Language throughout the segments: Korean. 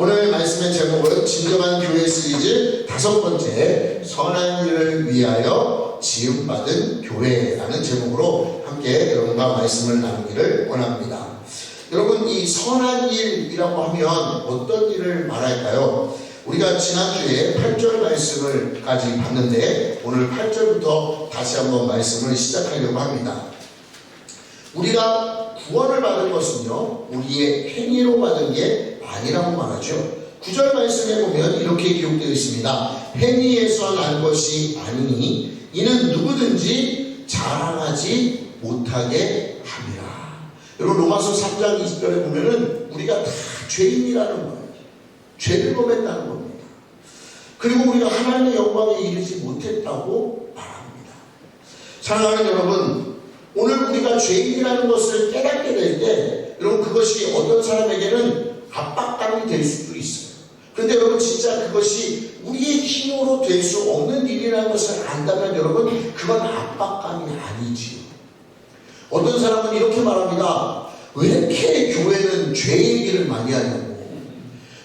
오늘 말씀의 제목은 진정한 교회 시리즈 5번째 선한 일을 위하여 지음받은 교회라는 제목으로 함께 여러분과 말씀을 나누기를 원합니다. 여러분, 이 선한 일이라고 하면 어떤 일을 말할까요? 우리가 지난주에 8절 말씀을까지 봤는데 오늘 8절부터 다시 한번 말씀을 시작하려고 합니다. 우리가 구원을 받은 것은요, 우리의 행위로 받은 게 아니라고 말하죠. 9절 말씀에 보면 이렇게 기록되어 있습니다. 행위에서 난 것이 아니니 이는 누구든지 자랑하지 못하게 함이라. 여러분, 로마서 3장 20절에 보면은 우리가 다 죄인이라는 거예요. 죄를 범했다는 겁니다. 그리고 우리가 하나님의 영광에 이르지 못했다고 말합니다. 사랑하는 여러분, 오늘 우리가 죄인이라는 것을 깨닫게 될 때 여러분, 그것이 어떤 사람에게는 압박감이 될 수도 있어요. 그런데 여러분, 진짜 그것이 우리의 힘으로 될 수 없는 일이라는 것을 안다면 여러분, 그건 압박감이 아니지요. 어떤 사람은 이렇게 말합니다. 왜 이렇게 교회는 죄 얘기를 많이 하냐고.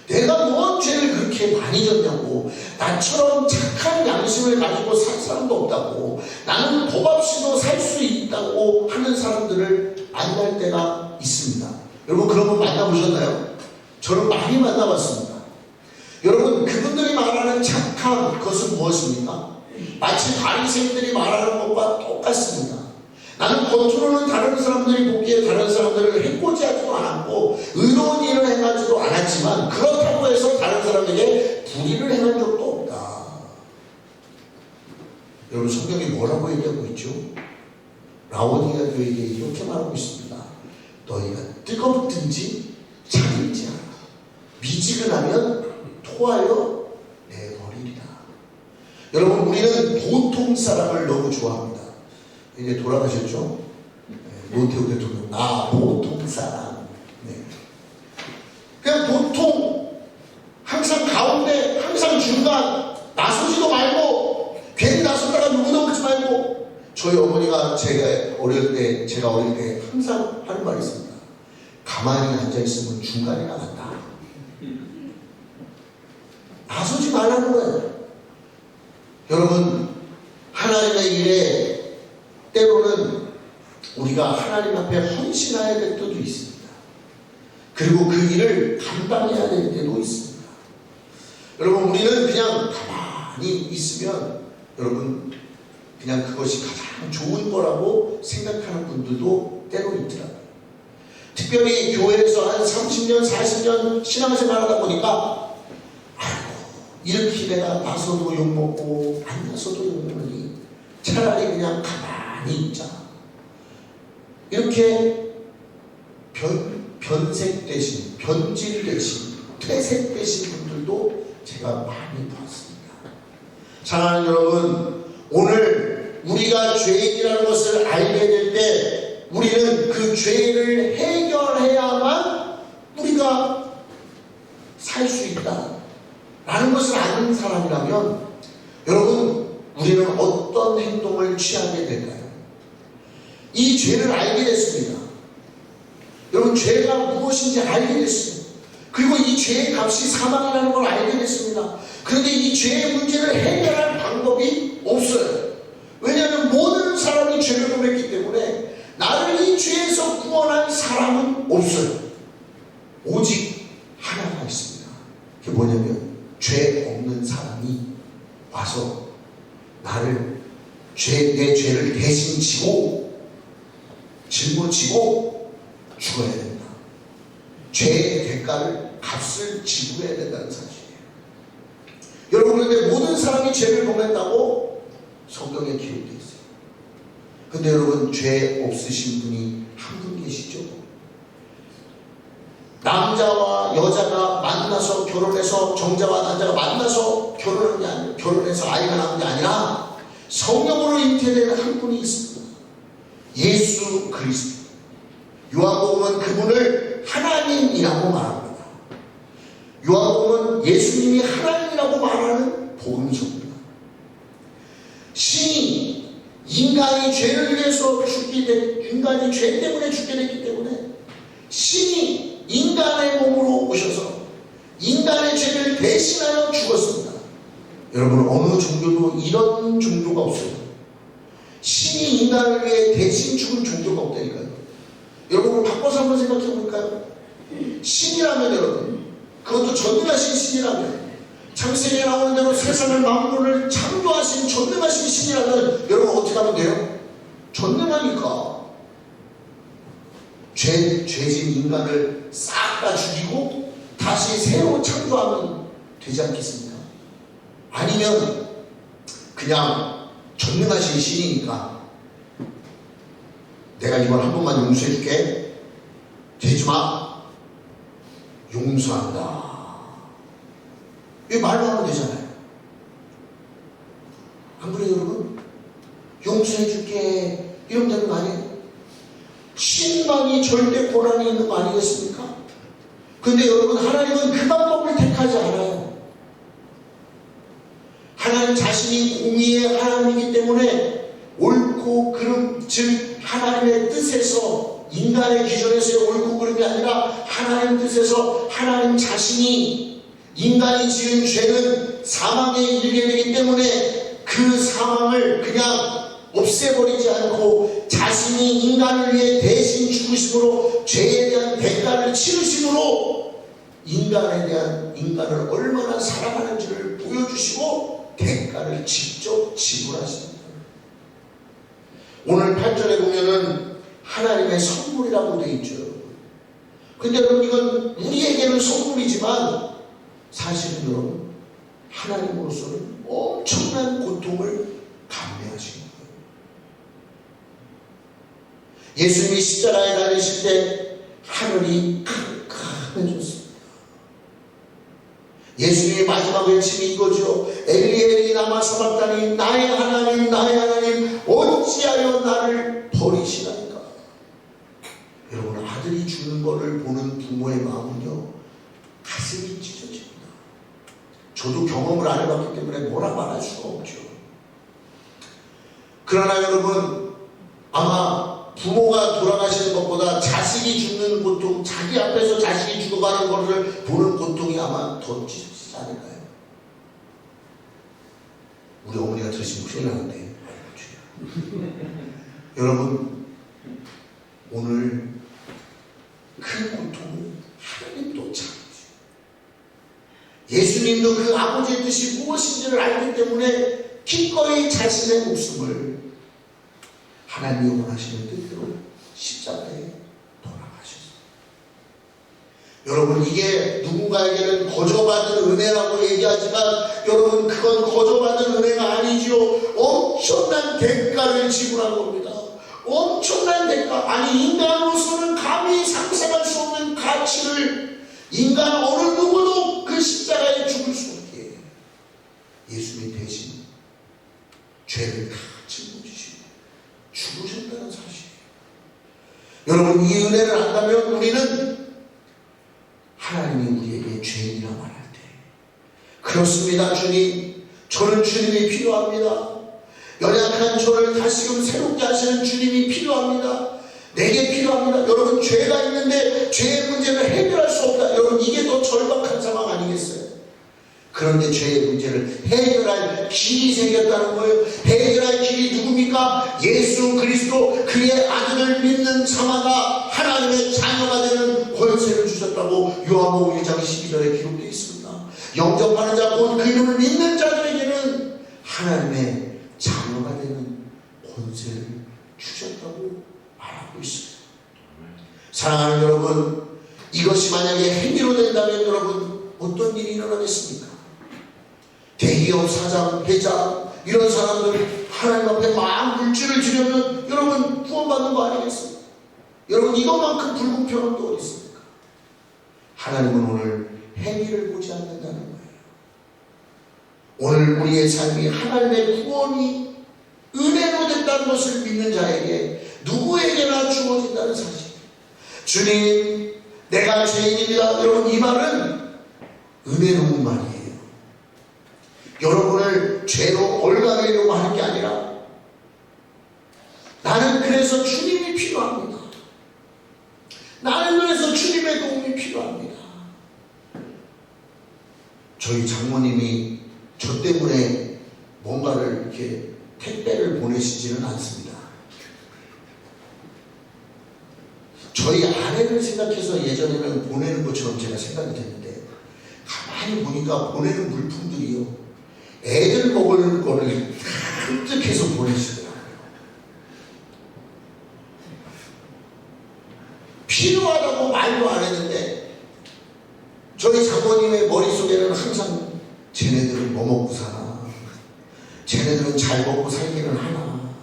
내가 무슨 죄를 그렇게 많이 졌냐고. 나처럼 착한 양심을 가지고 살 사람도 없다고. 나는 법 없이도 살 수 있다고 하는 사람들을 만날 때가 있습니다. 여러분, 그런 분 만나보셨나요? 저는 많이 만나봤습니다. 여러분, 그분들이 말하는 착함, 그것은 무엇입니까? 마치 바리새인들이 말하는 것과 똑같습니다. 나는 겉으로는 다른 사람들이 보기에 다른 사람들을 해코지하지도 않았고 의로운 일을 행하지도 않았지만 그렇다고 해서 다른 사람에게 불의를 행한 적도 없다. 여러분, 성경이 뭐라고 얘기하고 있죠? 라오디게아 교회에게 이렇게 말하고 있습니다. 너희가 뜨겁든지 차든지 않아. 미지근하면 토하여 내버리리라. 여러분, 우리는 보통 사람을 너무 좋아합니다. 이제 돌아가셨죠? 노태우 대통령. 보통 사람. 네. 그냥 보통, 항상 가운데, 항상 중간, 나서지도 말고, 괜히 나섰다가 누구 넘지 말고. 저희 어머니가 제가 어릴 때 항상 하는 말이 있습니다. 가만히 앉아있으면 중간에 나간다. 나서지 말라는 거예요. 여러분, 하나님의 일에 때로는 우리가 하나님 앞에 헌신해야 될 때도 있습니다. 그리고 그 일을 감당해야 될 때도 있습니다. 여러분, 우리는 그냥 가만히 있으면 여러분, 그냥 그것이 가장 좋은 거라고 생각하는 분들도 때로 있더라고요. 특별히 교회에서 한 30년, 40년 신앙생활 하다 보니까 이렇게 내가 나서도 욕먹고 안 나서도 욕먹으니 차라리 그냥 가만히 있자. 이렇게 변색되신, 변질되신, 퇴색되신 분들도 제가 많이 봤습니다. 사랑하는 여러분, 오늘 우리가 죄인이라는 것을 알게 될 때 우리는 그 죄를 해결해야만 우리가 살 수 있다 라는 것을 아는 사람이라면 여러분, 우리는 어떤 행동을 취하게 될까요? 이 죄를 알게 됐습니다. 여러분, 죄가 무엇인지 알게 됐습니다. 그리고 이 죄의 값이 사망이라는 걸 알게 됐습니다. 그런데 이 죄의 문제를 해결할 방법이 없어요. 왜냐하면 모든 사람이 죄를 범했기 때문에 나를 이 죄에서 구원할 사람은 없어요. 오직 하나가 있습니다. 그게 뭐냐면 죄 없는 사람이 와서 나를 내 죄를 대신 지고 짊어지고 죽어야 된다. 죄의 대가를 값을 지불해야 된다는 사실이에요. 여러분, 그런데 모든 사람이 죄를 범했다고 성경에 기록되어 있어요. 근데 여러분, 죄 없으신 분이 한 분 계시죠? 남자와 여자가 만나서 결혼해서, 정자와 남자가 만나서 결혼한 게 아니라, 결혼해서 아이가 낳은 게 아니라 성령으로 잉태되는 한 분이 있습니다. 예수 그리스도. 요한복음은 그분을 하나님이라고 말합니다. 요한복음은 예수님이 하나님이라고 말하는 복음서입니다. 신이 인간이 죄를 위해서 인간이 죄 때문에 죽게 됐기 때문에 신이 인간의 몸으로 오셔서 인간 인간의 죄를 대신하여 죽었습니다. 여러분, 어느 종교도 이런 종교가 없어요. 신이 인간을 위해 대신 죽은 종교가 없다니까요. 여러분, 바꿔서 한번 생각해 볼까요? 신이라면, 여러분, 그것도 전능하신 신이라면, 창세기에 나오는 대로 세상을 만물을 창조하신 전능하신 신이라면 여러분 어떻게 하면 돼요? 전능하니까 죄진 인간을 싹 다 죽이고 다시 새로 창조하면 되지 않겠습니까? 아니면 그냥 전능하신 신이니까 내가 이걸 한 번만 용서해 줄게, 되지마, 용서한다, 이 말로 하면 되잖아요. 안 그래요, 여러분? 용서해 줄게 이러면 되는 거 아니에요? 신만이 절대 권한이 있는 거 아니겠습니까? 근데 여러분, 하나님은 그 방법을 택하지 않아요. 하나님 자신이 공의의 하나님이기 때문에 옳고 그름, 즉 하나님의 뜻에서, 인간의 기준에서의 옳고 그름이 아니라 하나님 뜻에서 하나님 자신이, 인간이 지은 죄는 사망에 이르게 되기 때문에 그 사망을 그냥 없애버리지 않고 자신이 인간을 위해 대신 죽으심으로, 죄에 대한 대가를 치르심으로 인간을 얼마나 사랑하는지를 보여주시고 대가를 직접 지불하십니다. 오늘 8절에 보면은 하나님의 선물이라고 되어 있죠. 근데 여러분, 이건 우리에게는 선물이지만 사실은 여러분, 하나님으로서는 엄청난 고통을 감내하신 거예요. 예수님이 십자가에 달리실 때 하늘이 캄캄해졌습니다. 예수님의 마지막 외침이 이거죠. 엘리 엘리 라마 사박다니, 나의 하나님 나의 하나님 어찌하여 나를 버리시나이까. 여러분, 아들이 죽는 것을 보는 부모의 마음은요, 가슴이 찢어집니다. 저도 경험을 안 해봤기 때문에 뭐라 말할 수가 없죠. 그러나 여러분, 아마 부모가 돌아가시는 것보다 자식이 죽는 고통, 자기 앞에서 자식이 죽어가는 것을 보는 고통이 아마 더 찢어지지 않을까요? 우리 어머니가 들으시면 큰일 나는데 여러분, 오늘 큰 고통을 하나님도 참으시고 예수님도 그 아버지의 뜻이 무엇인지를 알기 때문에 기꺼이 자신의 목숨을 하나님이 원하시는 뜻대로 십자가에 돌아가셨습니다. 여러분, 이게 누군가에게는 거저받은 은혜라고 얘기하지만 여러분, 그건 거저받은 은혜가 아니죠. 엄청난 대가를 지불한 겁니다. 엄청난 대가. 아니, 인간으로서는 감히 상상할 수 없는 가치를, 인간 어느 누구도 그 십자가에 죽을 수 없게 예수님이 대신 죄를 다 짊어지시고 죽으셨다는 사실이에요. 여러분, 이 은혜를 안다면 우리는 하나님이 우리에게 죄인이라 말할 때, 그렇습니다 주님, 저는 주님이 필요합니다. 연약한 저를 다시금 새롭게 하시는 주님이 필요합니다. 내게 필요합니다. 여러분, 죄가 있는데 죄의 문제를 해결할 수 없다. 여러분, 이게 더 절박한 상황 아니겠어요? 그런데 죄의 문제를 해결할 길이 생겼다는 거예요. 해결할 길이 누굽니까? 예수 그리스도, 그의 아들을 믿는 자마다 하나님의 자녀가 되는 권세를 주셨다고 요한복음 1장 12절에 기록되어 있습니다. 영접하는 자, 곧 그 이름을 믿는 자들에게는 하나님의 자녀가 되는 권세를 주셨다고 말하고 있습니다. 사랑하는 여러분, 이것이 만약에 행위로 된다면 여러분, 어떤 일이 일어나겠습니까? 대기업 사장, 회장, 이런 사람들 하나님 앞에 막 물질을 주려면 여러분 구원받는 거 아니겠습니까? 여러분, 이것만큼 불공평한 게 어디 있습니까? 하나님은 오늘 행위를 보지 않는다는 거예요. 오늘 우리의 삶이 하나님의 구원이 은혜로 됐다는 것을 믿는 자에게 누구에게나 주어진다는 사실. 주님, 내가 죄인입니다. 여러분, 이 말은 은혜로운 말이에요. 여러분을 죄로 올가매려고 하는 게 아니라, 나는 그래서 주님이 필요합니다. 나는 그래서 주님의 도움이 필요합니다. 저희 장모님이 저 때문에 뭔가를 이렇게 택배를 보내시지는 않습니다. 저희 아내를 생각해서 예전에는 보내는 것처럼 제가 생각이 됐는데, 가만히 보니까 보내는 물품들이요, 애들 먹을 거를 획득해서 보내시더라고요. 필요하다고 말도 안 했는데 저희 장모님의 머릿속에는 항상 쟤네들은 뭐 먹고 사나, 쟤네들은 잘 먹고 살기는 하나,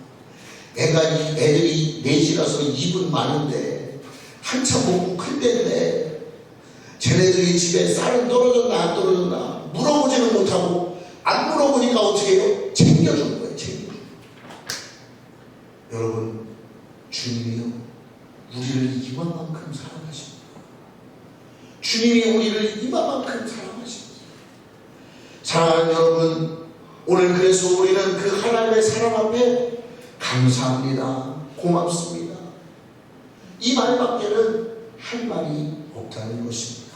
애들이 넷이라서 입은 많은데 한참 먹고 클 때인데 쟤네들이 집에 쌀은 떨어졌나 안 떨어졌나 물어보지는 못하고, 안 물어보니까 어떻게 해요? 챙겨주는 거예요. 챙겨주는 거예요. 여러분, 주님이요, 우리를 이만큼 사랑하십니다. 주님이 우리를 이만큼 사랑하십니다. 사랑하는 여러분, 오늘 그래서 우리는 그 하나님의 사랑 앞에 감사합니다, 고맙습니다, 이 말밖에는 할 말이 없다는 것입니다.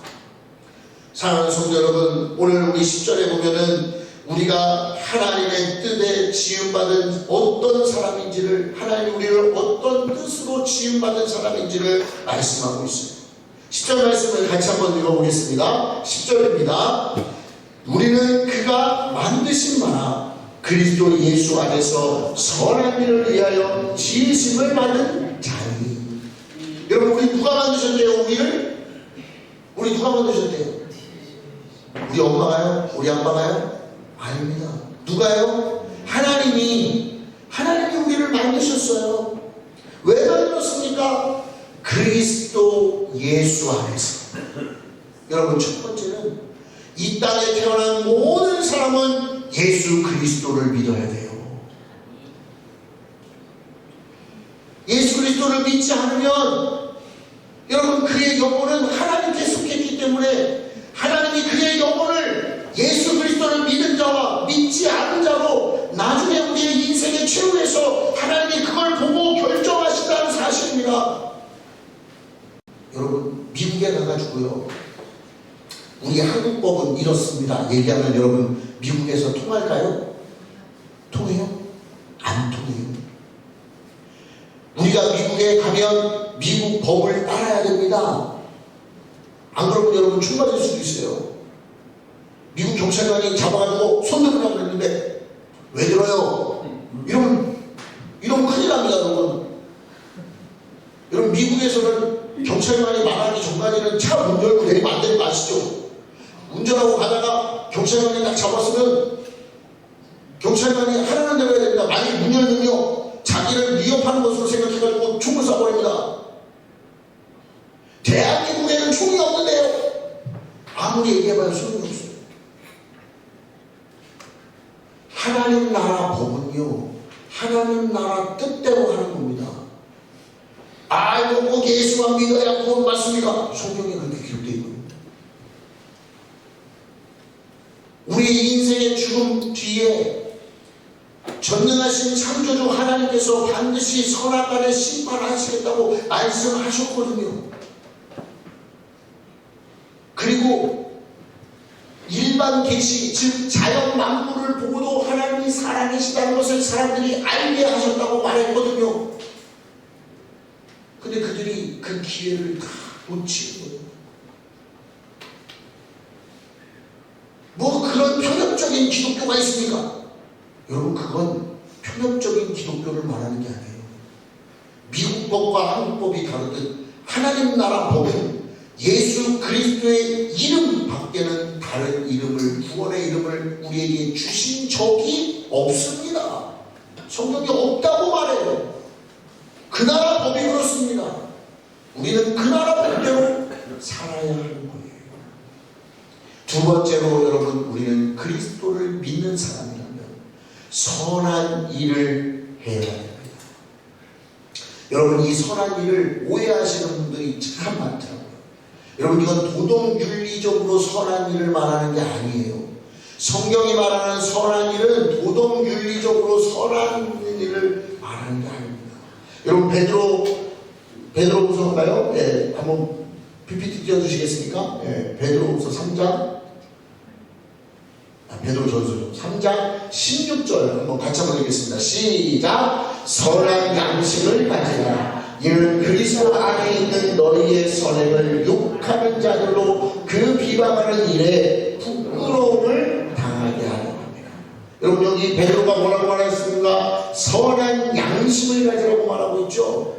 사랑하는 성도 여러분, 오늘 우리 10절에 보면은 우리가 하나님의 뜻에 지음받은 어떤 사람인지를, 하나님이 우리를 어떤 뜻으로 지음받은 사람인지를 말씀하고 있습니다. 10절 말씀을 같이 한번 읽어보겠습니다. 10절입니다. 우리는 그가 만드신 바나 그리스도 예수 안에서 선한 일을 위하여 지으심을 받은 자니. 여러분, 우리 누가 만드셨대요? 우리 누가 만드셨대요? 우리 엄마가요? 우리 아빠가요? 아닙니다. 누가요? 하나님이 우리를 만드셨어요. 왜 만들었습니까? 그리스도 예수 안에서. 여러분, 첫 번째는 이 땅에 태어난 모든 사람은 예수 그리스도를 믿어야 돼요. 예수 그리스도를 믿지 않으면 여러분, 그의 영혼은 하나님께 속했기 때문에 하나님이 그의 영혼을 예수 그리스도를 믿은 자와 믿지 않은 자로 나중에 우리의 인생의 최후에서 하나님이 그걸 보고 결정하신다는 사실입니다. 여러분, 미국에 가가지고요, 우리 한국법은 이렇습니다 얘기하면 여러분, 미국에서 통할까요? 통해요? 안 통해요. 우리가 미국에 가면 미국 법을 따라야 됩니다. 안 그러면 여러분 총 맞을 수도 있어요. 미국 경찰관이 잡아가지고 손 들으라고 그랬는데 왜 들어요? 이러면 큰일 납니다, 여러분. 여러분, 미국에서는 경찰관이 말하기 전까지는 차 문 열고 내리면 안 되는 거 아시죠? 운전하고 가다가 경찰관이 딱 잡았으면 경찰관이 하라는 대로 해야 됩니다. 만약에 문 열면요, 자기를 위협하는 것으로 생각해가지고 총을 쏴버립니다. 대한민국에는 총이 없는데요, 아무리 얘기해봐야 소용이 없어요. 하나님 나라 법은요, 하나님 나라 뜻대로 하는 겁니다. 이거 꼭 예수만 믿어야 구원 받습니까? 성경에 그렇게 기록되어 있거든요. 우리 인생의 죽음 뒤에 전능하신 창조주 하나님께서 반드시 선악간에 심판하시겠다고 말씀하셨거든요. 그리고 일반 계시, 즉 자연 만물을 보고도 하나님이 살아계시다는 것을 사람들이 알게 하셨다고 말했거든요. 근데 그들이 그 기회를 다 놓치는 거예요. 뭐 그런 편협적인 기독교가 있습니까? 여러분, 그건 편협적인 기독교를 말하는 게 아니에요. 미국 법과 한국 법이 다르듯 하나님 나라 법은 예수 그리스도의 이름 밖에는 다른 이름을, 구원의 이름을 우리에게 주신 적이 없습니다. 성경에 없다고 말해요. 그 나라 법이 그렇습니다. 우리는 그 나라 법대로 살아야 하는 거예요. 두 번째로 여러분, 우리는 그리스도를 믿는 사람이라면 선한 일을 해야 됩니다. 여러분, 이 선한 일을 오해하시는 분들이 참 많더라고요. 여러분, 이건 도덕윤리적으로 선한 일을 말하는 게 아니에요. 성경이 말하는 선한 일은 도덕윤리적으로 선한 일을 말하는 게 아닙니다. 여러분, 베드로후서인가요? 네, 한번 PPT 띄워주시겠습니까? 네, 베드로후서 3장 베드로전서 3장 16절 한번 같이 한번 읽겠습니다. 시작. 선한 양심을 가지라. 이는 그리스도 안에 있는 너희의 선행을 욕하는 자들로 그 비방하는 일에 부끄러움을 당하게 하라. 여러분 여기 베드로가 뭐라고 말했습니까? 선한 양심을 가지라고 말하고 있죠.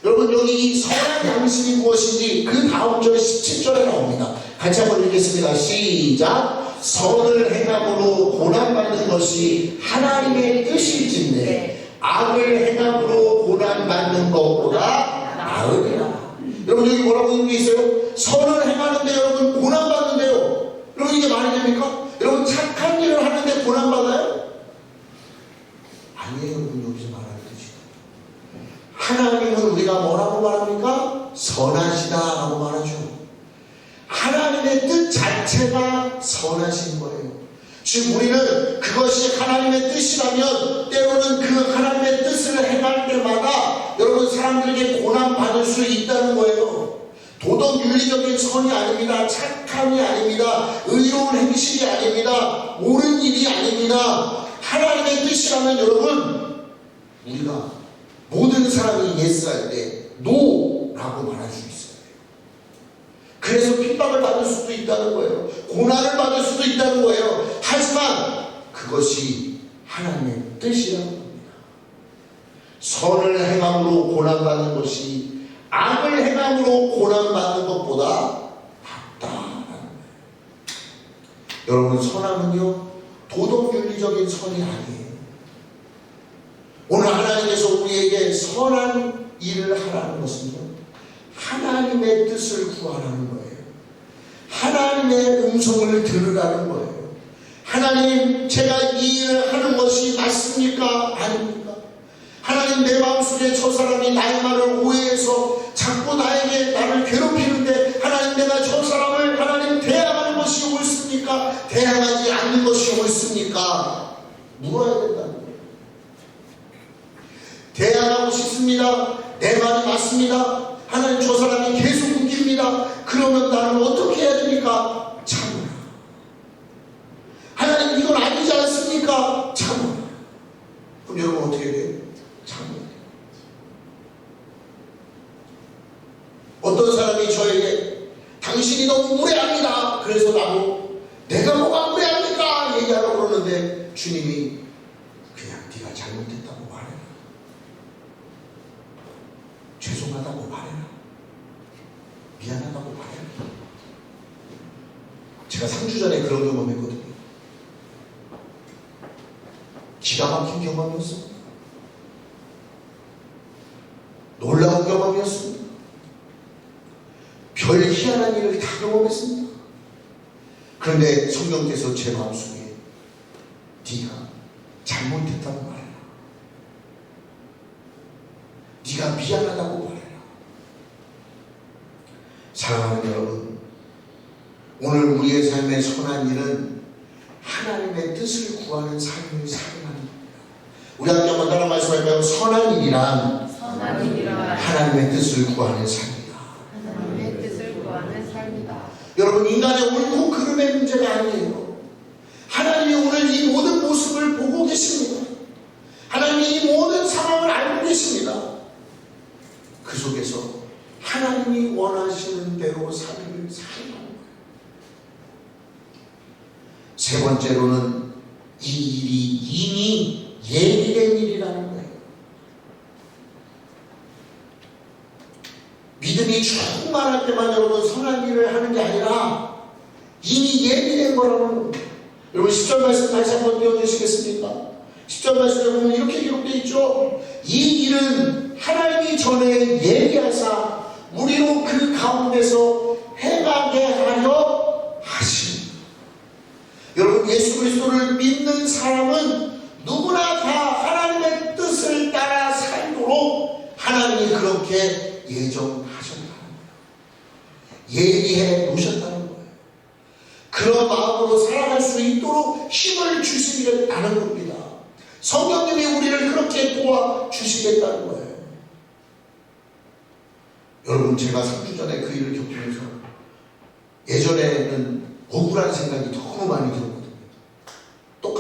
여러분 여기 이 선한 양심이 무엇인지 그 다음 절 17절에 나옵니다. 같이 한번 읽겠습니다. 시작. 선을 행함으로 고난받는 것이 하나님의 뜻일진데 악을 행함으로 고난받는 것보다 나으리라. 여러분 여기 뭐라고 읽고 있어요? 선을 행하는데 여러분 고난받는데요. 여러분 이게 말이 됩니까? 여러분 착한 일을 하는데 고난받아요? 아니에요. 여러분 여기서 말하는 뜻이 하나님은 우리가 뭐라고 말합니까? 선하시다라고 말하죠. 하나님의 뜻 자체가 선하신 거예요. 지금 우리는 그것이 하나님의 뜻이라면 때로는 그 하나님의 뜻을 행할 때마다 여러분 사람들에게 고난받을 수 있다는 거예요. 도덕 윤리적인 선이 아닙니다. 착함이 아닙니다. 의로운 행실이 아닙니다. 옳은 일이 아닙니다. 하나님의 뜻이라면 여러분 우리가 모든 사람이 예스할 때 노라고 말할 수 있어요. 그래서 핍박을 받을 수도 있다는 거예요. 고난을 받을 수도 있다는 거예요. 하지만 그것이 하나님의 뜻이라는 겁니다. 선을 행함으로 고난받는 것이 악을 행함으로 고난받는 것보다 낫다라는 거예요. 여러분 선함은요 도덕윤리적인 선이 아니에요. 오늘 하나님께서 우리에게 선한 일을 하라는 것은요 하나님의 뜻을 구하라는 거예요. 하나님의 음성을 들으라는 거예요. 하나님 제가 이 일을 하는 것이 맞습니까? 아닙니까? 하나님 내 마음속에 저 사람이 나의 말을 오해해서 자꾸 나를 괴롭히는데 하나님 내가 저 사람을 하나님 대항하는 것이 옳습니까? 대항하지 않는 것이 옳습니까? 물어야 된다는 거예요. 대항하고 싶습니다. 내 말이 맞습니다. 하나님 저 사람이 계속 웃깁니다. 그러면 나는 어떻게 해야 됩니까? 참으라. 하나님 이건 아니지 않습니까? 참으라. 그럼 여러분 어떻게 해야 돼요? 참으라. 어떤 사람이 저에게 당신이 너무 무례합니다. 그래서 나도 내가 뭐가 무례합니까? 얘기하라고 그러는데 주님이 그냥 네가 잘못했다고 말해라. 죄송하다고 말해라. 미안하다고 말해라. 제가 3주 전에 그런 경험했거든요. 기가 막힌 경험이었습니다. 놀라운 경험이었습니다. 별 희한한 일을 다 경험했습니다. 그런데 성령께서 제 마음속에 네가 잘못했다고 말해라. 네가 미안하다고 말해라. 사랑하는 여러분, 오늘 우리의 삶의 선한 일은 하나님의 뜻을 구하는 삶을 살아가는 겁니다. 우리 함께 한번 따라 말씀할까요? 선한 일이란 하나님의 뜻을 구하는 삶이다. 하나님의 뜻을 구하는 삶이다. 여러분 인간의 옳고 그름의 문제가 아니에요. 하나님이 오늘 이 모든 모습을 보고 계십니다. 하나님이 이 모든 상황을 알고 계십니다. 그 속에서 하나님이 원하시는 대로 삶을 살아가는 거예요. 세 번째로는 이 일이 이미 예비된 일이라는 거예요. 믿음이 충만할 때만 여러분 선한 일을 하는 게 아니라 이미 예비된 거라는 겁니다. 여러분 10절 말씀 다시 한번 띄워주시겠습니까? 10절 말씀에 보면 이렇게 기록되어 있죠. 이 일은 하나님이 전에 예비하사 우리로 그 가운데서 행하게 하려 하십니다. 여러분 예수 그리스도를 믿는 사람은 누구나 다 하나님의 뜻을 따라 살도록 하나님이 그렇게 예정하셨다는 거예요. 예비해 놓으셨다는 거예요. 그런 마음으로 살아갈 수 있도록 힘을 주시겠다는 겁니다. 성령님이 우리를 그렇게 도와주시겠다는 거예요. 여러분 제가 3주 전에 그 일을 겪으면서 예전에는 억울한 생각이 너무 많이 들었거든요.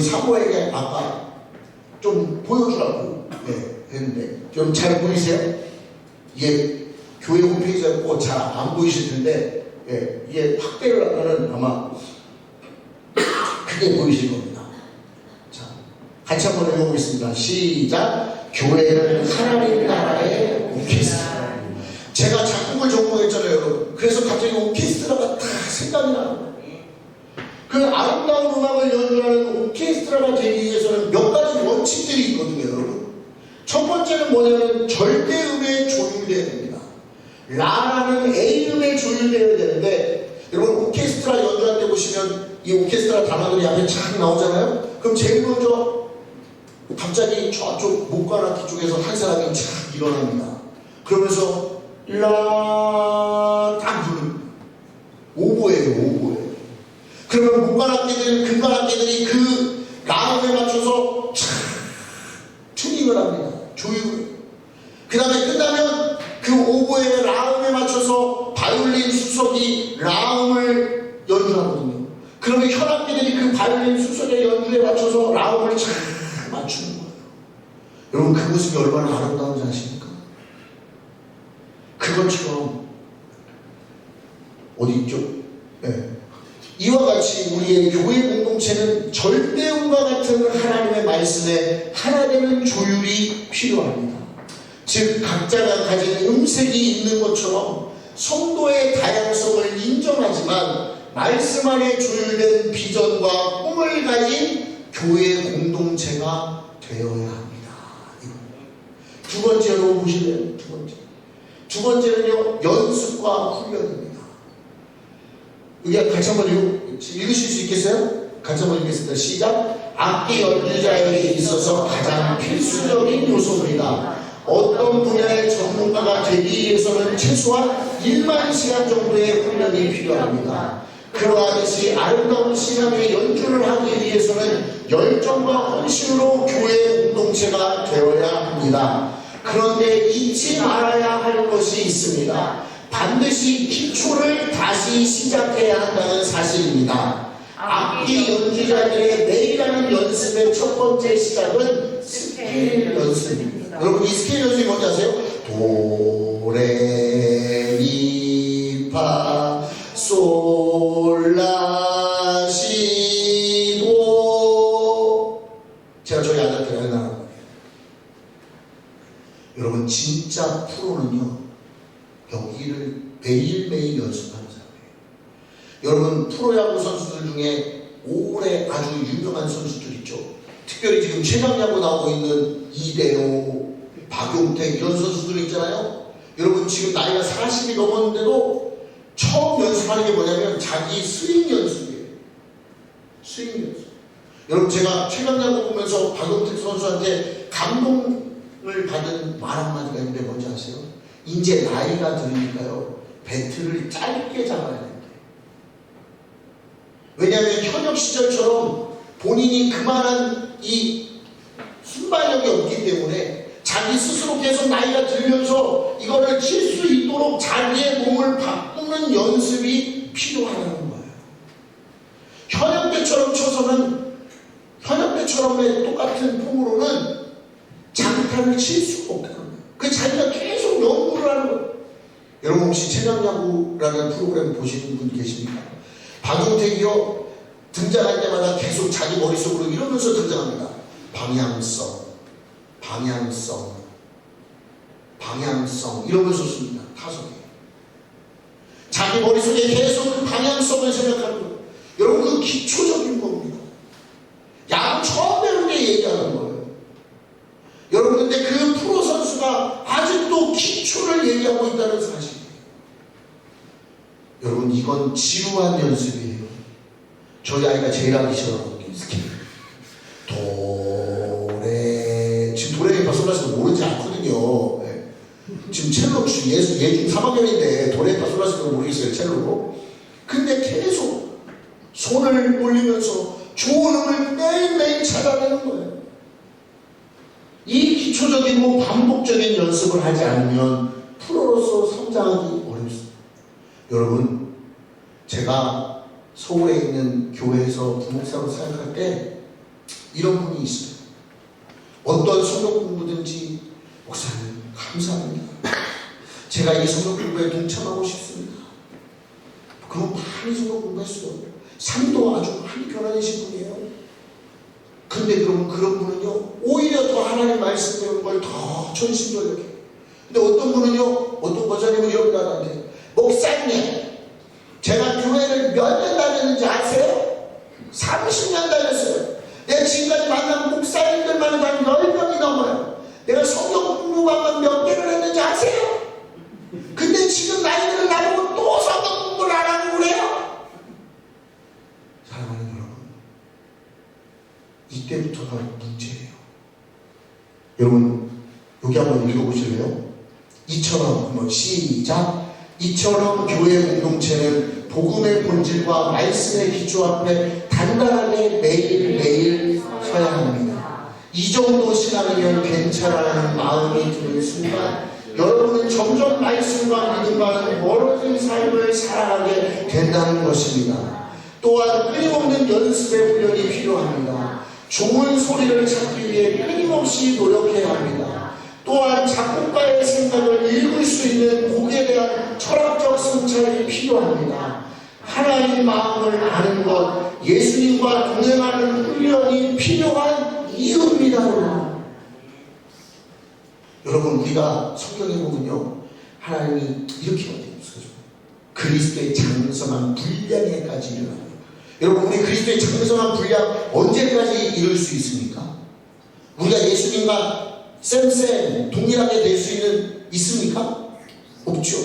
저희 사모에게 아까 좀 보여주라고 했는데 좀 잘 보이세요? 이게 교회 홈페이지가 꼭 잘 안 보이실 텐데 이게 확대를 하면은 아마 크게 보이실 겁니다. 자, 같이 한번 읽어보겠습니다. 시작. 교회는 하나님 나라의 오케스트라. 제가 작곡을 전공했잖아요, 여러분. 그래서 갑자기 오케스트라가 다 생각이 나는 거예요. 그 아름다운 음악을 연주하는 오케스트라가 되기 위해서는 몇 가지 원칙들이 있거든요, 여러분. 첫 번째는 뭐냐면 절대음에 조율되어야 됩니다. 라라는 A음에 조율되어야 되는데, 여러분 오케스트라 연주할 때 보시면 이 오케스트라 단어들이 앞에 쫙 나오잖아요. 그럼 제일 먼저 갑자기 저쪽 목관악기 쪽에서 한 사람이 쫙 일어납니다. 그러면서 라 딱 부릅니다. 오보예요, 오보예요. 그러면 목관악기들, 금관악기들이 그 라음에 맞춰서 촥 튜닝을 합니다. 조율을. 그 다음에 끝나면 그 오보의 라음에 맞춰서 바이올린 수석이 라음을 연주하거든요. 그러면 현악기들이 그 바이올린 수석의 연주에 맞춰서 라음을 잘 맞추는 거예요. 여러분 그 모습이 얼마나 아름다운지 아십니까? 그것처럼 어디 있죠? 이와 같이 우리의 교회 공동체는 절대음과 같은 하나님의 말씀에 하나 되는 조율이 필요합니다. 즉 각자가 가진 음색이 있는 것처럼 성도의 다양성을 인정하지만 말씀 안에 조율된 비전과 꿈을 가진 교회 공동체가 되어야 합니다. 두 번째로 보실래요? 두 번째는요, 연습과 훈련입니다. 여기 같이 한번 읽으실 수 있겠어요? 같이 한번 읽겠습니다. 시작. 악기 연주자에게 있어서 가장 필수적인 요소입니다. 어떤 분야의 전문가가 되기 위해서는 최소한 1만 시간 정도의 훈련이 필요합니다. 그러하듯이 아름다운 신앙의 연주를 하기 위해서는 열정과 헌신으로 교회 공동체가 되어야 합니다. 그런데 잊지 말아야 할 것이 있습니다. 반드시 기초를 다시 시작해야 한다는 사실입니다. 악기 연주자들의 매일 하는 연습의 첫 번째 시작은 스케일 연습입니다. 여러분, 이 스케일 연습이 뭔지 아세요? 도, 레, 미, 파, 솔, 라, 시, 도. 제가 저희 아들한테 연락한 거예요. 여러분, 진짜 프로는요, 여기를 매일매일 연습하는 사람이에요. 여러분, 프로야구 선수들 중에 올해 아주 유명한 선수들 있죠. 특별히 지금 최강야구 나오고 있는 이대호, 박용택 이런 선수들 있잖아요. 여러분, 지금 나이가 40이 넘었는데도 처음 연습하는 게 뭐냐면 자기 스윙 연습이에요. 스윙 연습. 여러분, 제가 최강야구 보면서 박용택 선수한테 감동을 받은 말 한마디가 있는데 뭔지 아세요? 이제 나이가 들으니까요, 배트를 짧게 잡아야 된대. 왜냐하면 현역 시절처럼 본인이 그만한 이 순발력이 없기 때문에 자기 스스로 계속 나이가 들면서 이거를 칠 수 있도록 자기의 몸을 바꾸는 연습이 필요하다는 거예요. 현역 때처럼 쳐서는, 현역 때처럼의 똑같은 폼으로는 장타를 칠 수가 없다는 거예요. 그 자기가 계속 연구를 하는 거예요. 여러분, 혹시 최강야구라는 프로그램 보시는 분 계십니까? 박용택이요, 등장할 때마다 계속 자기 머릿속으로 이러면서 등장합니다. 방향성, 방향성, 방향성 이러면서 씁니다. 타석에. 자기 머릿속에 계속 그 방향성을 생각하는 거예요. 여러분, 그 기초적인 겁니다. 야구 처음 배울 때 얘기하는 거예요. 여러분, 근데 그 프로 선수가 아직도 기초를 얘기하고 있다는 사실이에요. 여러분, 이건 지루한 연습이에요. 저희 아이가 제일 하기 싫어하는 게 스케일. 도레, 지금 도레미파 솔라시도 모르지 않거든요. 네. 지금 첼로 예중 3학년인데 도레미파 솔라시도 모르겠어요, 첼로로. 근데 계속 손을 올리면서 좋은 음을 매일매일 찾아내는 거예요. 이 기초적이고 반복적인 연습을 하지 않으면 프로로서 성장하기 어렵습니다. 여러분, 제가 서울에 있는 교회에서 부목사로 사역할 때 이런 분이 있어요. 어떤 성경 공부든지 목사님 감사합니다. 제가 이 성경 공부에 동참하고 싶습니다. 그럼 많이 성경 공부했어요. 삶도 아주 많이 변화되신 분이에요. 근데 그럼 그런 분은요, 오히려 더 하나님 말씀 배우는 걸 더 전심전력해요. 근데 어떤 분은요, 어떤 권사님은 이런 나한테, 목사님, 제가 교회를 몇 년 다녔는지 아세요? 30년 다녔어요. 내가 지금까지 만난 목사님들만 해도 한 10명이 넘어요. 내가 성경 공부만 몇 개를 했는지 아세요? 근데 지금 나이들은 나보고 또 성경 공부를 안 하고 그래요? 사랑하는 여러분, 이때부터가 문제예요. 여러분, 여기 한번 읽어보실래요? 이처럼, 한번 시작. 이처럼 교회 공동체는 복음의 본질과 말씀의 기초 앞에 단단하게 매일매일 서야 합니다. 이 정도 신앙이면 괜찮아하는 마음이 드는 순간 여러분은 점점 말씀과 믿음과는 멀어진 삶을 살아가게 된다는 것입니다. 또한 끊임없는 연습의 훈련이 필요합니다. 좋은 소리를 찾기 위해 끊임없이 노력해야 합니다. 또한 작곡가의 생각을 읽을 수 있는 곡에 대한 철학적 성찰이 필요합니다. 하나님 마음을 아는 것, 예수님과 동행하는 훈련이 필요한 이유입니다. 여러분, 우리가 성경에 보면요, 하나님이 이렇게 말해요. 그리스도의 장성한 분량에까지 이르는. 여러분, 우리 그리스도의 장성한 분량 언제까지 이룰 수 있습니까? 우리가 예수님과 쌤 동일하게 될 수 있습니까? 없죠.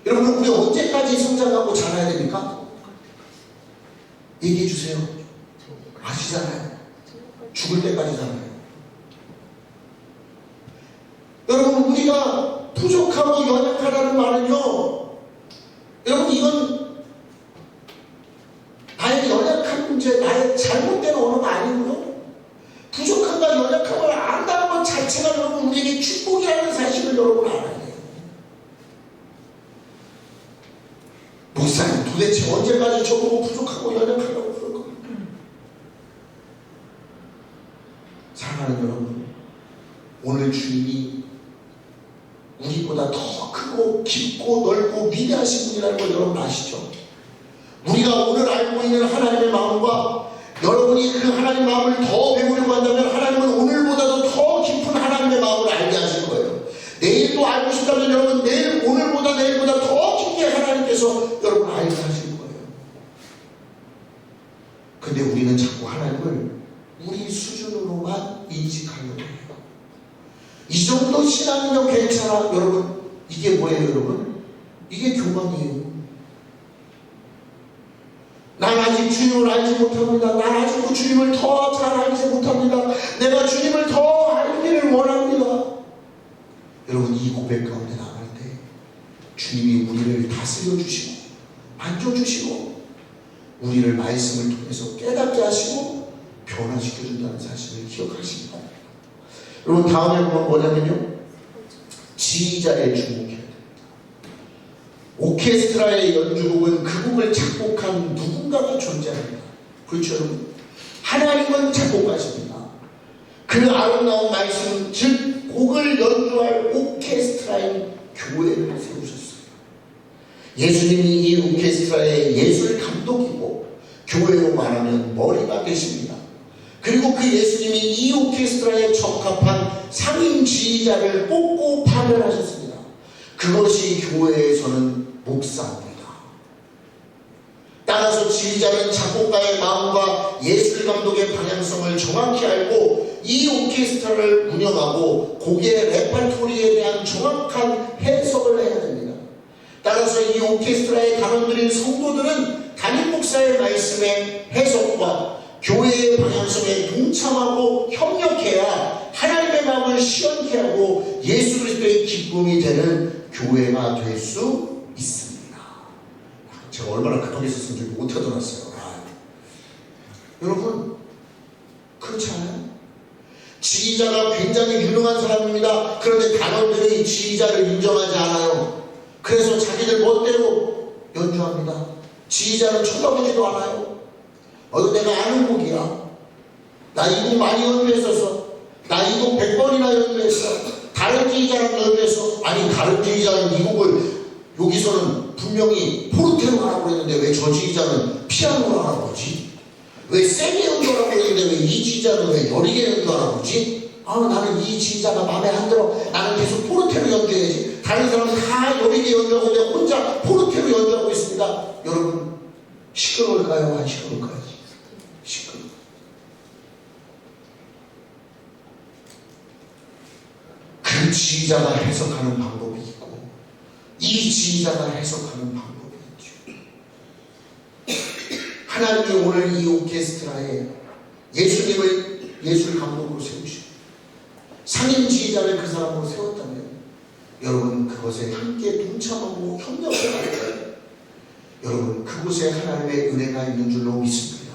여러분, 우리 언제까지 성장하고 자라야 됩니까? 얘기해 주세요. 아시잖아요. 죽을 때까지 자라요. 여러분, 우리가 부족하고 연약하다는 말은요, 여러분, 이건 나의 연약한 문제, 나의 잘못된 언어가 아니고요, 부족함과 연약함을 안다는 것 자체가 여러분 우리에게 축복이라는 사실을 여러분 알아야 돼요. 목사님, 도대체 언제까지 저보고 부족하고 연약하다고 그럴 겁니까? 사랑하는 여러분, 오늘 주님이 우리보다 더 크고 깊고 넓고 위대하신 분이라는 걸 여러분 아시죠? 우리가 오늘 알고 있는 하나님의 마음과 여러분이 그 하나님의 마음을 더 배우려고 한다면 하나님은 오늘보다도 더 깊은 하나님의 마음을 알게 하실 거예요. 내일 또 알고 싶다면 여러분 오늘보다 내일보다 더 깊게 하나님께서 여러분 알게 하실 거예요. 근데 우리는 자꾸 하나님을 우리 수준으로만 인식하려고 해요. 이 정도 신앙이면 괜찮아. 여러분, 이게 뭐예요 여러분? 이게 교만이에요. 난 아직 주님을 알지 못합니다. 난 아직도 주님을 더 잘 알지 못합니다. 내가 주님을 더 알기를 원합니다. 여러분, 이 고백 가운데 나갈 때 주님이 우리를 다스려 주시고 만져주시고 우리를 말씀을 통해서 깨닫게 하시고 변화시켜 준다는 사실을 기억하시기 바랍니다. 여러분, 다음에 보면 뭐냐면요, 지휘자에 주목해야 됩니다. 오케스트라의 연주곡은 그 곡을 작곡한 누군가가 존재합니다. 그렇죠 여러분? 하나님은 작곡가십니다. 그 아름다운 말씀, 즉 곡을 연주할 오케스트라인 교회를 세우셨어요. 예수님이 이 오케스트라의 예술 감독이고 교회로 말하면 머리가 되십니다. 그리고 그 예수님이 이 오케스트라에 적합한 상임 지휘자를 뽑고 파견하셨습니다. 그것이 교회에서는 목사입니다. 따라서 지휘자는 작곡가의 마음과 예술 감독의 방향성을 정확히 알고 이 오케스트라를 운영하고 곡의 레퍼토리에 대한 정확한 해석을 해야 됩니다. 따라서 이 오케스트라의 단원들인 성도들은 담임 목사의 말씀의 해석과 교회의 방향성에 동참하고 협력해야 하나님의 마음을 시원케 하고 예수 그리스도의 기쁨이 되는 교회가 될 수 있습니다. 제가 얼마나 급하게 썼으면 저기 못 해들었어요. 여러분, 그렇지 않아요? 지휘자가 굉장히 유능한 사람입니다. 그런데 단원들이 지휘자를 인정하지 않아요. 그래서 자기들 멋대로 연주합니다. 지휘자는 쳐다보지도 않아요. 내가 아는 곡이야. 나 이 곡 많이 연주했었어. 나 이 곡 100번이나 연주했어. 다른 지휘자랑 연주했어. 아니, 다른 지휘자는 이 곡을 여기서는 분명히 포르테로 하라고 했는데 왜 저 지휘자는 피아노로 하라고 그러지? 왜 세게 연주하라고 했는데 왜 이 지휘자는 왜 여리게 연주하라고 그러지? 나는 이 지휘자가 마음에 안 들어. 나는 계속 포르테로 연주해야지. 다른 사람은 다 여리게 연주하고 내가 혼자 포르테로 연주하고 있습니다. 여러분, 시끄러울까요? 안 시끄러울까요? 시끄러워. 그 지휘자가 해석하는 방법이 있고 이 지휘자가 해석하는 방법이 있죠. 하나님이 오늘 이 오케스트라에 예수님을 예술 감독으로 세우시고 상임 지휘자를 그 사람으로 세웠다면 여러분, 그것에 함께 동참하고 협력을 할 때 여러분, 그곳에 하나님의 은혜가 있는 줄로 믿습니다.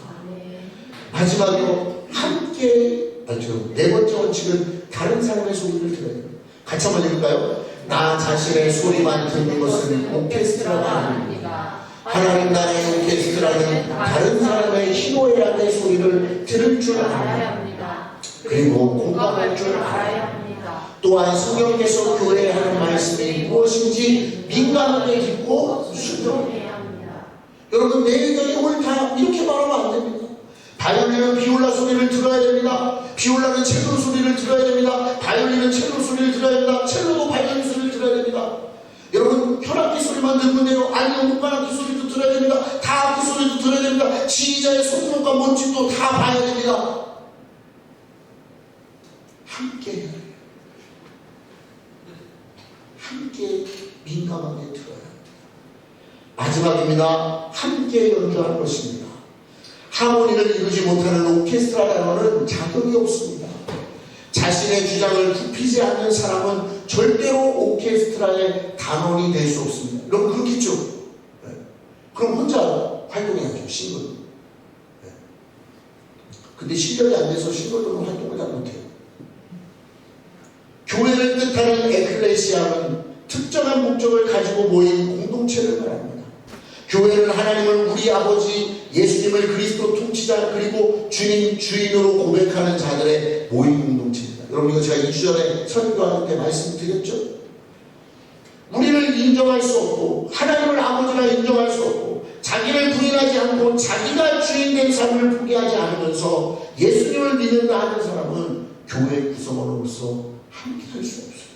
마지막으로 함께, 네 번째 원칙은 다른 사람의 소리를 들어야 됩니다. 같이 한번 읽을까요? 나 자신의 소리만 듣는 것은 오케스트라가 아닙니다. 하나님 나라의 오케스트라는 다른 사람의 희노애락의 소리를 들을 줄 알아야 합니다. 그리고 공감할 줄 알아야 합니다. 또한 성경께서 교회에 하는 말씀이 무엇인지 민감하게 듣고 순종해야 합니다. 여러분, 내 의견이 옳다 이렇게 말하면 안 됩니다. 바이올린은 비올라 소리를 들어야 됩니다. 비올라는 첼로 소리를 들어야 됩니다. 바이올린은 첼로 소리를 들어야 됩니다. 첼로도 바이올린 소리를 들어야 됩니다. 여러분, 현악기 소리만 소리만 들으면 돼요? 아니요, 물가락기 소리도 들어야 됩니다. 다 악기 소리도 들어야 됩니다. 지휘자의 손목과 몸짓도 다 봐야 됩니다. 함께 해야 돼요. 함께 민감하게 들어야 합니다. 마지막입니다. 함께 연주하는 것입니다. 하모니를 이루지 못하는 오케스트라 단원은 자격이 없습니다. 자신의 주장을 굽히지 않는 사람은 절대로 오케스트라의 단원이 될 수 없습니다. 여러분 그렇겠죠? 네. 그럼 혼자 활동해야죠. 싱글. 네. 근데 실력이 안 돼서 싱글로는 활동을 잘 못해요. 교회를 뜻하는 에클레시아는 특정한 목적을 가지고 모인 공동체를 말합니다. 교회는 하나님을 우리 아버지 예수님을 그리스도 통치자 그리고 주인으로 고백하는 자들의 모임 공동체입니다. 여러분 이거 제가 2주 전에 설교하는 때 말씀드렸죠? 우리를 인정할 수 없고 하나님을 아버지라 인정할 수 없고 자기를 부인하지 않고 자기가 주인된 삶을 포기하지 않으면서 예수님을 믿는다 하는 사람은 교회 구성원으로서 함께 할 수 없어요.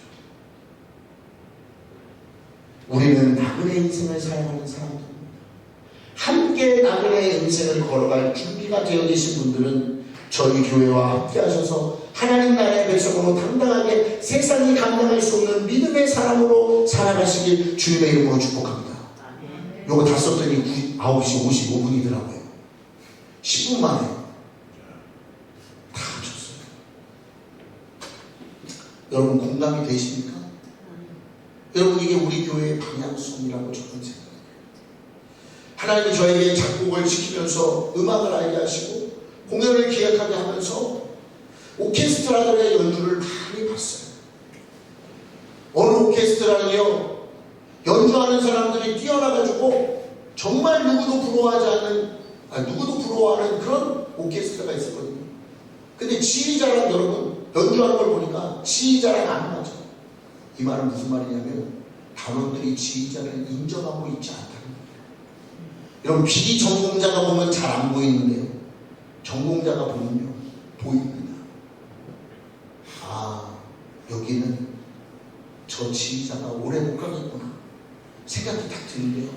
우리는 나그네 인생을 살아가는 사람들입니다. 함께 나그네 인생을 걸어갈 준비가 되어 계신 분들은 저희 교회와 함께 하셔서 하나님 나라의 백성으로 당당하게 세상이 감당할 수 없는 믿음의 사람으로 살아가시길 주님의 이름으로 축복합니다. 요거 다 썼더니 9시 55분이더라고요. 10분 만에 다 줬어요. 여러분 공감이 되십니까? 여러분 이게 우리 교회의 방향성이라고 저는 생각해요. 하나님이 저에게 작곡을 시키면서 음악을 알게 하시고 공연을 기획하게 하면서 오케스트라들의 연주를 많이 봤어요. 어느 오케스트라는요 연주하는 사람들이 뛰어나가지고 정말 누구도 부러워하는 그런 오케스트라가 있었거든요. 근데 지휘자랑 여러분 연주하는 걸 보니까 지휘자랑 안 맞아요. 이 말은 무슨 말이냐면 단원들이 지휘자를 인정하고 있지 않다는 거예요. 여러분 비전공자가 보면 잘 안 보이는데요. 전공자가 보면요 보입니다. 아 여기는 저 지휘자가 오래 못 가겠구나 생각이 딱 드는데요.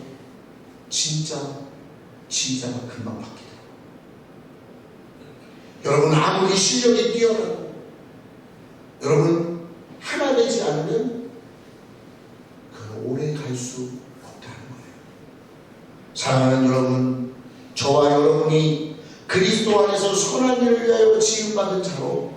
진짜 지휘자가 금방 바뀌더라고요. 여러분 아무리 실력이 뛰어나고 여러분 하나 되지 않으면 그건 오래 갈 수 없다는 거예요. 사랑하는 여러분, 저와 여러분이 그리스도 안에서 선한 일을 위하여 지음받은 자로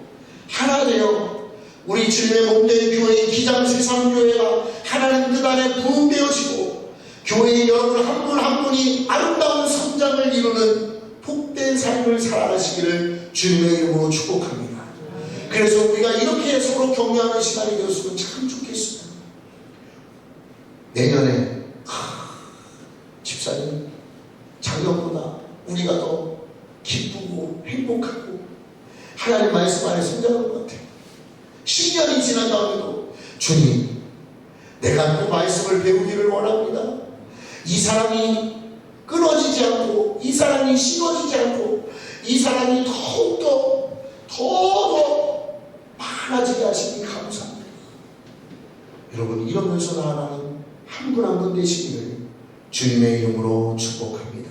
하나 되어 우리 주님의 몸된 교회인 기장세상교회가 하나님 뜻 안에 부흥되어지고 교회인 여러분 한 분 한 분이 아름다운 성장을 이루는 복된 삶을 살아가시기를 주님의 이름으로 축복합니다. 그래서 우리가 이렇게 서로 격려하는 시간이 되었으면 참 좋겠습니다. 내년에 집사님 작년보다 우리가 더 기쁘고 행복하고 하나님 말씀 안에 성장하는 것 같아요. 10년이 지난 다음에도 주님 내가 또 말씀을 배우기를 원합니다. 이 사람이 끊어지지 않고 이 사람이 식어지지 않고 이 사람이 더욱더 더 많아지게 하시니 감사합니다. 여러분 이러면서 나아가는 한 분 한 분 되시기를 주님의 이름으로 축복합니다.